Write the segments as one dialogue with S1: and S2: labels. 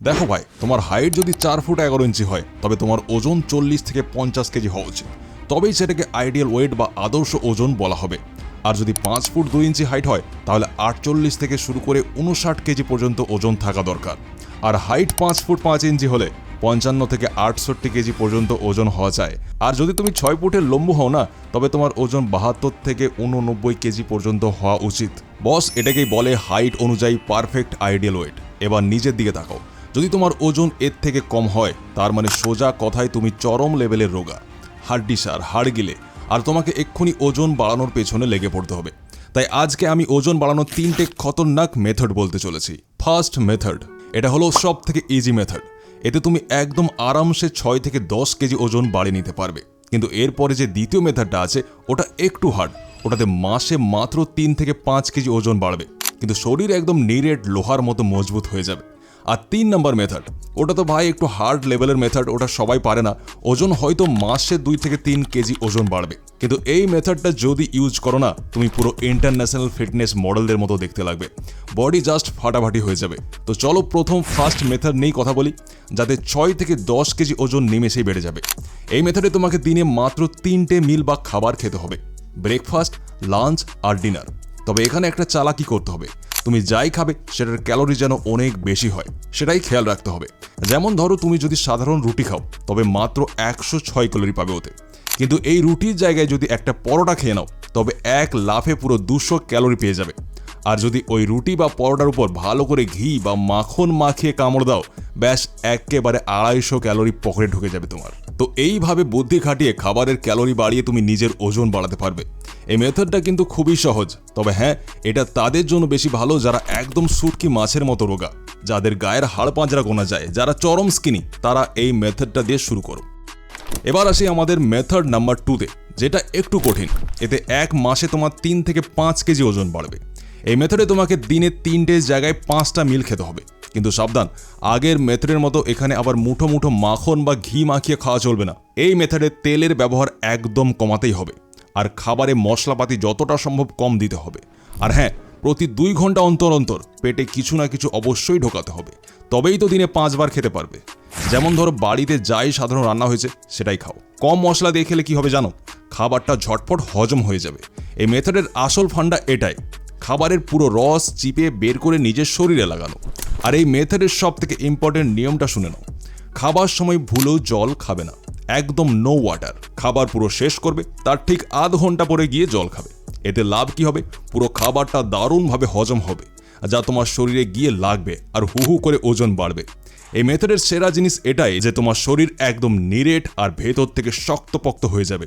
S1: দেখো ভাই, তোমার হাইট যদি 4 ফুট 11 ইঞ্চি হয় তবে তোমার ওজন 40 থেকে 50 কেজি হওয়া উচিত, তবেই সেটাকে আইডিয়াল ওয়েট বা আদর্শ ওজন বলা হবে। আর যদি 5 ফুট 2 ইঞ্চি হাইট হয় তাহলে 48 থেকে শুরু করে 59 কেজি পর্যন্ত ওজন থাকা দরকার। আর হাইট 5 ফুট 5 ইঞ্চি হলে 55 থেকে 68 কেজি পর্যন্ত ওজন হওয়া যায়। আর যদি তুমি 6 ফুটের লম্বু হও না, তবে তোমার ওজন 72 থেকে 89 কেজি পর্যন্ত হওয়া উচিত। বস, এটাকেই বলে হাইট অনুযায়ী পারফেক্ট আইডিয়াল ওয়েট। এবার নিজের দিকে তাকাও, যদি তোমার ওজন এর থেকে কম হয় তার মানে সোজা কথায় তুমি চরম লেভেলের রোগা, হাড্ডিসার, হাড় গিলে, আর তোমাকে এক্ষুনি ওজন বাড়ানোর পেছনে লেগে পড়তে হবে। তাই আজকে আমি ওজন বাড়ানোর 3টে খতরনাক মেথড বলতে চলেছি। ফার্স্ট মেথড, এটা হলো সব থেকে ইজি মেথড। এতে তুমি একদম আরামসে 6 থেকে 10 কেজি ওজন বাড়িয়ে নিতে পারবে। কিন্তু এরপরে যে দ্বিতীয় মেথডটা আছে ওটা একটু হার্ড। ওটাতে মাসে মাত্র 3 থেকে 5 কেজি ওজন বাড়বে, কিন্তু শরীর একদম নিরেট লোহার মতো মজবুত হয়ে যাবে। আর 3 নম্বর মেথড, ওটা তো ভাই একটু হার্ড লেভেলের মেথড, ওটা সবাই পারে না। ওজন হয়তো মাসে 2 থেকে 3 কেজি ওজন বাড়বে, কিন্তু এই মেথডটা যদি ইউজ করো না, তুমি পুরো ইন্টারন্যাশনাল ফিটনেস মডেলদের মতো দেখতে লাগবে, বডি জাস্ট ফাটাফাটি হয়ে যাবে। তো চলো প্রথম ফার্স্ট মেথড নিয়েই কথা বলি, যাতে 6 থেকে 10 কেজি ওজন নিমেষেই বেড়ে যাবে। এই মেথডে তোমাকে দিনে মাত্র 3টে মিল বা খাবার খেতে হবে, ব্রেকফাস্ট, লাঞ্চ আর ডিনার। তবে এখানে একটা চালাকি করতে হবে, তুমি যাই খাবে সেটার ক্যালোরি যেন অনেক বেশি হয় সেটাই খেয়াল রাখতে হবে। যেমন ধরো, তুমি যদি সাধারণ রুটি খাও তবে মাত্র 106 ক্যালোরি পাবে ওতে, কিন্তু এই রুটির জায়গায় যদি একটা পরোটা খেয়ে নাও তবে এক লাফে পুরো 200 ক্যালোরি পেয়ে যাবে। আর যদি ওই রুটি বা পরোটার উপর ভালো করে ঘি বা মাখন মাখিয়ে কামড় দাও, ব্যাস একেবারে 250 ক্যালোরি পকেটে ঢুকে যাবে তোমার। তো এইভাবে বুদ্ধি খাটিয়ে খাবারের ক্যালোরি বাড়িয়ে তুমি নিজের ওজন বাড়াতে পারবে। এই মেথডটা কিন্তু খুবই সহজ, তবে হ্যাঁ, এটা তাদের জন্য বেশি ভালো যারা একদম শুটকি মাছের মতো রোগা, যাদের গায়ের হাড় পাঁজরা গোনা যায়, যারা চরম স্কিনি, তারা এই মেথডটা দিয়ে শুরু করো। এবার আসি আমাদের মেথড নাম্বার 2তে, যেটা একটু কঠিন। এতে এক মাসে তোমার 3 থেকে 5 কেজি ওজন বাড়বে। এই মেথডে তোমাকে দিনে 3টে জায়গায় 5টা মিল খেতে হবে, কিন্তু সাবধান, আগের মেথডের মতো এখানে আবার মুঠো মুঠো মাখন বা ঘি মাখিয়ে খাওয়া চলবে না। এই মেথডে তেলের ব্যবহার একদম কমাতেই হবে, আর খাবারে মশলাপাতি যতটা সম্ভব কম দিতে হবে। আর হ্যাঁ, প্রতি 2 ঘন্টা অন্তর অন্তর পেটে কিছু না কিছু অবশ্যই ঢোকাতে হবে, তবেই তো দিনে 5 বার খেতে পারবে। যেমন ধরো, বাড়িতে যাই সাধারণ রান্না হয়েছে সেটাই খাও। কম মশলা দিয়ে খেলে কি হবে জানো? খাবারটা ঝটপট হজম হয়ে যাবে। এই মেথডের আসল ফান্ডা এটাই, খাবারের পুরো রস চিপে বের করে নিজের শরীরে লাগানো। আর এই মেথডের সব থেকে ইম্পর্টেন্ট নিয়মটা শুনে নাও, খাবার সময় ভুলেও জল খাবে না, একদম নো ওয়াটার। খাবার পুরো শেষ করবে, তার ঠিক আধ ঘন্টা পরে গিয়ে জল খাবে। এতে লাভ কি হবে? পুরো খাবারটা দারুণভাবে হজম হবে, যা তোমার শরীরে গিয়ে লাগবে আর হু হু করে ওজন বাড়বে। এই মেথডের সেরা জিনিস এটাই যে তোমার শরীর একদম নিরেট আর ভেতর থেকে শক্তপোক্ত হয়ে যাবে,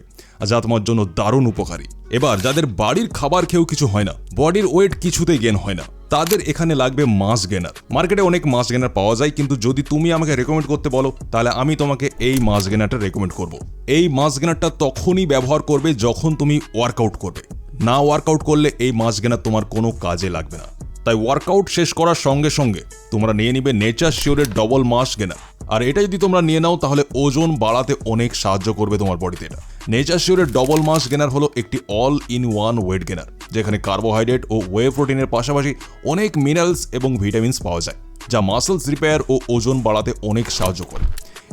S1: যা তোমার জন্য দারুণ উপকারী। এবার যাদের বাড়ির খাবার খেয়েও কিছু হয় না, বডির ওয়েট কিছুতেই গেইন হয় না, তাদের এখানে লাগবে মাস গেনার। মার্কেটে অনেক মাস গেনার পাওয়া যায়, কিন্তু যদি তুমি আমাকে রেকমেন্ড করতে বলো তাহলে আমি তোমাকে এই মাস গেনারটা রেকমেন্ড করব। এই মাস গেনারটা তখনই ব্যবহার করবে যখন তুমি ওয়ার্কআউট করবে। না ওয়ার্কআউট করলে এই মাস গেনার তোমার কোনো কাজে লাগবে না। তাই ওয়ার্কআউট শেষ করার সঙ্গে সঙ্গে তোমরা নিয়ে নিবে নেচার শিওরের ডবল মাস গেনার। আর এটা যদি তোমরা নিয়ে নাও তাহলে ওজন বাড়াতে অনেক সাহায্য করবে তোমার বডিতে। এটা নেচার শিওরের ডবল মাস গেনার হলো একটি all in one weight gainer, যেখানে কার্বোহাইড্রেট ও ওয়ে প্রোটিনের পাশাপাশি অনেক মিনারেলস এবং ভিটামিনস পাওয়া যায়, যা মাসলস রিপেয়ার ও ওজন বাড়াতে অনেক সাহায্য করে।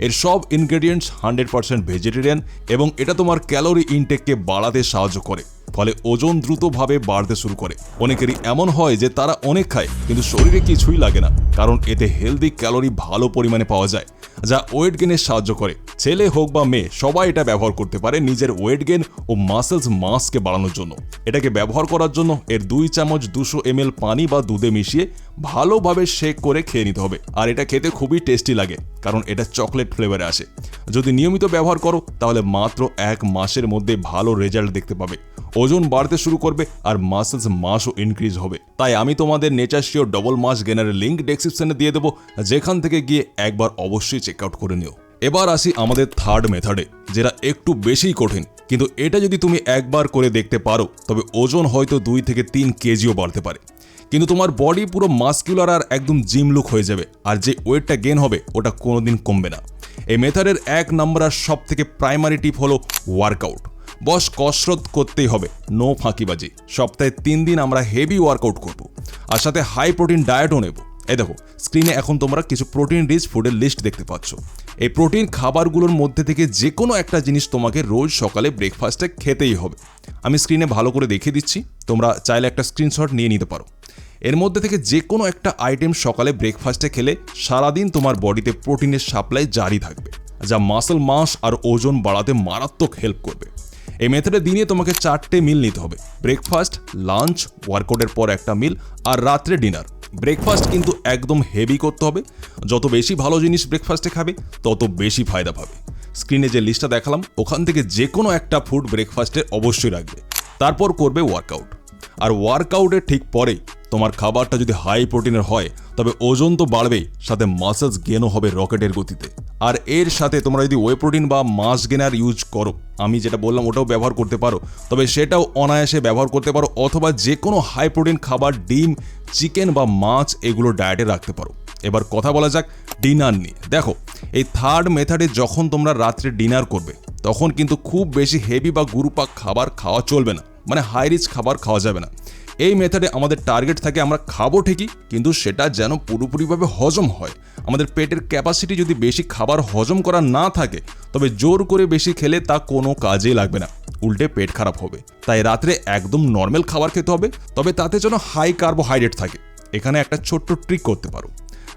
S1: এর সব ইনগ্রেডিয়েন্টস 100% ভেজিটেরিয়ান এবং এটা তোমার ক্যালোরি ইনটেককে বাড়াতে সাহায্য করে, ফলে ওজন দ্রুতভাবে বাড়তে শুরু করে। অনেকেরই এমন হয় যে তারা অনেক খায় কিন্তু শরীরে কিছুই লাগে না, কারণ এতে হেলদি ক্যালোরি ভালো পরিমাণে পাওয়া যায়, যা ওয়েট গেনে সাহায্য করে। ছেলে হোক বা মেয়ে, সবাই এটা ব্যবহার করতে পারে নিজের ওয়েট গেন ও মাসেলস মাসকে বাড়ানোর জন্য। এটাকে ব্যবহার করার জন্য এর 2 চামচ 200 ml পানি বা দুধে মিশিয়ে ভালোভাবে শেক করে খেয়ে নিতে হবে। আর এটা খেতে খুবই টেস্টি লাগে, কারণ এটা চকলেট ফ্লেভারে আসে। যদি নিয়মিত ব্যবহার করো তাহলে মাত্র 1 মাসের মধ্যে ভালো রেজাল্ট দেখতে পাবে, ওজন বাড়তে শুরু করবে আর মাসেলস মাসও ইনক্রিজ হবে। তাই আমি তোমাদের নেচার শিওর ডবল মাস গেনারের লিঙ্ক ডেসক্রিপশনে দিয়ে দেবো, যেখান থেকে গিয়ে একবার অবশ্যই চেক আউট করে নিও। এবার আসি আমাদের থার্ড মেথডে, যেটা একটু বেশিই কঠিন, কিন্তু এটা যদি তুমি একবার করে দেখতে পারো তবে ওজন হয়তো 2 থেকে 3 কেজিও বাড়তে পারে, কিন্তু তোমার বডি পুরো মাস্কুলার আর একদম জিম লুক হয়ে যাবে, আর যে ওয়েটটা গেন হবে ওটা কোনোদিন কমবে না। এই মেথডের 1 নম্বর আর সব থেকে প্রাইমারি টিপ হলো ওয়ার্কআউট। বস, কসরত করতেই হবে, নো ফাঁকিবাজি। সপ্তাহে 3 দিন আমরা হেভি ওয়ার্কআউট করব, আর সাথে হাই প্রোটিন ডায়েটও নেব। এই দেখো স্ক্রিনে এখন তোমরা কিছু প্রোটিন রিচ ফুডের লিস্ট দেখতে পাচ্ছ। এই প্রোটিন খাবারগুলোর মধ্যে থেকে যে কোনো একটা জিনিস তোমাকে রোজ সকালে ব্রেকফাস্টে খেতেই হবে। আমি স্ক্রিনে ভালো করে দেখিয়ে দিচ্ছি, তোমরা চাইলে একটা স্ক্রিনশট নিয়ে নিতে পারো। এর মধ্যে থেকে যে কোনো একটা আইটেম সকালে ব্রেকফাস্টে খেলে সারাদিন তোমার বডিতে প্রোটিনের সাপ্লাই জারি থাকবে, যা মাসল মাস আর ওজন বাড়াতে মারাত্মক হেল্প করবে। এই মেথডে দিনে তোমাকে 4টে মিল নিতে হবে, ব্রেকফাস্ট, লাঞ্চ, ওয়ার্কআউটের পর একটা মিল আর রাত্রে ডিনার। ব্রেকফাস্ট কিন্তু একদম হেভি করতে হবে, যত বেশি ভালো জিনিস ব্রেকফাস্টে খাবে তত বেশি ফায়দা পাবে। স্ক্রিনে যে লিস্টটা দেখালাম ওখান থেকে যে কোনো একটা ফুড ব্রেকফাস্টে অবশ্যই রাখবে, তারপর করবে ওয়ার্কআউট। আর ওয়ার্কআউটের ঠিক পরেই তোমার খাবারটা যদি হাই প্রোটিনের হয় তবে ওজন তো বাড়বেই, সাথে মাসলস গেনও হবে রকেটের গতিতে। আর এর সাথে তোমরা যদি ওয়ে প্রোটিন বা মাস গেনার ইউজ করো, আমি যেটা বললাম ওটাও ব্যবহার করতে পারো, তবে সেটাও অনায়াসে ব্যবহার করতে পারো, অথবা যে কোনো হাই প্রোটিন খাবার ডিম, চিকেন বা মাছ এগুলো ডায়েটে রাখতে পারো। এবার কথা বলা যাক ডিনার নিয়ে। দেখো এই থার্ড মেথডে যখন তোমরা রাত্রে ডিনার করবে তখন কিন্তু খুব বেশি হেভি বা গুরুপাক খাবার খাওয়া চলবে না, মানে হাই রিচ খাবার খাওয়া যাবে না। এই মেথডে আমাদের টার্গেট থাকে আমরা খাবো ঠিকই, কিন্তু সেটা যেন পুরোপুরিভাবে হজম হয়। আমাদের পেটের ক্যাপাসিটি যদি বেশি খাবার হজম করা না থাকে তবে জোর করে বেশি খেলে তা কোনো কাজেই লাগবে না, উল্টে পেট খারাপ হবে। তাই রাত্রে একদম নর্মাল খাবার খেতে হবে, তবে তাতে যেন হাই কার্বোহাইড্রেট থাকে। এখানে একটা ছোট্ট ট্রিক করতে পারো,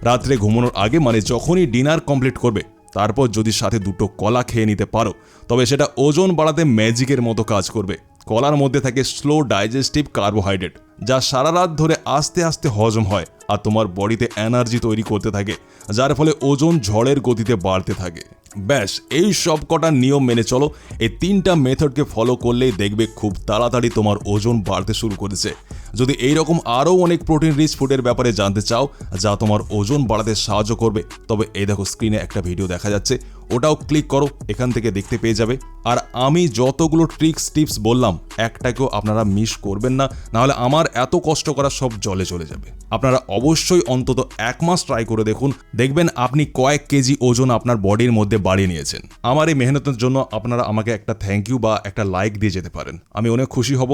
S1: রাত্রে ঘুমানোর আগে মানে যখনই ডিনার কমপ্লিট করবে তারপর যদি সাথে 2টো কলা খেয়ে নিতে পারো তবে সেটা ওজন বাড়াতে ম্যাজিকের মতো কাজ করবে। কলার মধ্যে থাকে স্লো ডাইজেস্টিভ কার্বোহাইড্রেট, যা সারা রাত ধরে আস্তে আস্তে হজম হয় আর তোমার বডিতে এনার্জি তৈরি করতে থাকে, যার ফলে ওজন ঝড়ের গতিতে বাড়তে থাকে। ব্যাস এই সব কটা নিয়ম মেনে চলো, এই 3টা মেথডকে ফলো করলেই দেখবে খুব তাড়াতাড়ি তোমার ওজন বাড়তে শুরু করেছে। যদি এইরকম আরও অনেক প্রোটিন রিচ ফুডের ব্যাপারে জানতে চাও যা তোমার ওজন বাড়াতে সাহায্য করবে, তবে এই দেখো স্ক্রিনে একটা ভিডিও দেখা যাচ্ছে, ওটাও ক্লিক করো, এখান থেকে দেখতে পেয়ে যাবে। আর আমি যতগুলো ট্রিক্স টিপস বললাম একটাকেও আপনারা মিস করবেন না, নাহলে আমার এত কষ্ট করা সব জলে চলে যাবে। আপনারা অবশ্যই অন্তত 1 মাস ট্রাই করে দেখুন, দেখবেন আপনি কয়েক কেজি ওজন আপনার বডির মধ্যে বাড়িয়ে নিয়েছেন। আমার এই মেহনতের জন্য আপনারা আমাকে একটা থ্যাংক ইউ বা একটা লাইক দিয়ে যেতে পারেন, আমি অনেক খুশি হব।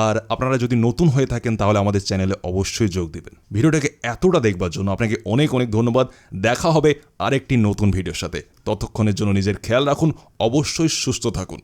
S1: আর আপনারা যদি নতুন হয়ে থাকেন তাহলে আমাদের চ্যানেলে অবশ্যই যোগ দিবেন। ভিডিওটাকে এতটা দেখবার জন্য আপনাকে অনেক অনেক ধন্যবাদ। দেখা হবে আরেকটি নতুন ভিডিওর সাথে, ততক্ষণের জন্য নিজের খেয়াল রাখুন, অবশ্যই সুস্থ থাকুন।